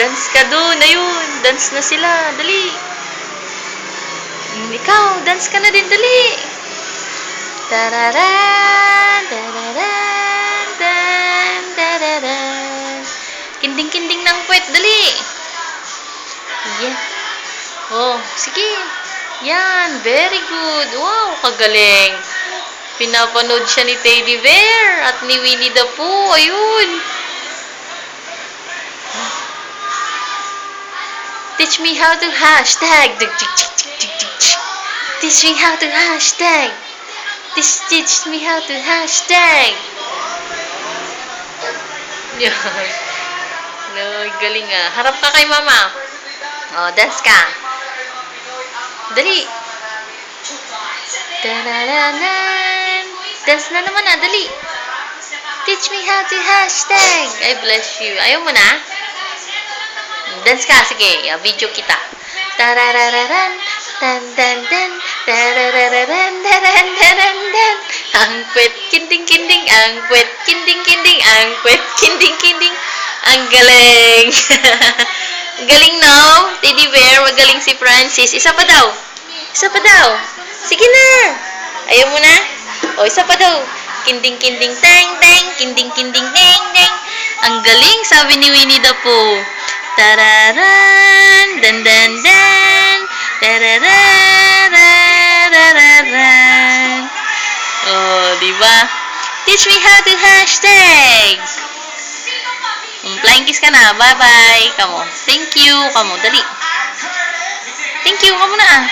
Dance ka dun. Ayun. Dance na sila. Dali. Ikaw, dance ka na din. Dali. Tararan. Tararan. Dan. Tararan. Kinding-kinding ng puwet. Dali. Yeah. Oh, sige. Yan. Very good. Wow, kagaling. Pinapanood siya ni Teddy Bear at ni Winnie the Pooh. Ayun. Teach me how to hashtag. Teach me how to hashtag. Teach me how to hashtag. Yan. No, galing ah. Harap ka kay mama. Oh, dance ka. Dali. Tararanan. Dance na naman ah. Dali. Teach me how to hashtag. I bless you. Ayaw mo na? Dance ka. Sige. Video kita. Tararararan. Tan tan tan. Tararararan. Taran taran tan. Ang puwet kinding-kinding. Ang puwet kinding-kinding. Ang puwet kinding-kinding. Ang galing. Galing no? Teddy Bear. Magaling si Francis. Isa pa daw. Isa pa daw. Sige na. Ayaw mo na? O, isa pa daw. Kinding-kinding tang tang. Kinding-kinding tang tang. Ang galing, sabi ni Winnie the Pooh. Tararan. Dan dan dan. Tararararararan. Oh, diba? Teach me how to hashtag. Flying kiss ka na. Bye-bye. Kamo. Thank you. Kamo, dali. Thank you. Kamo na ah.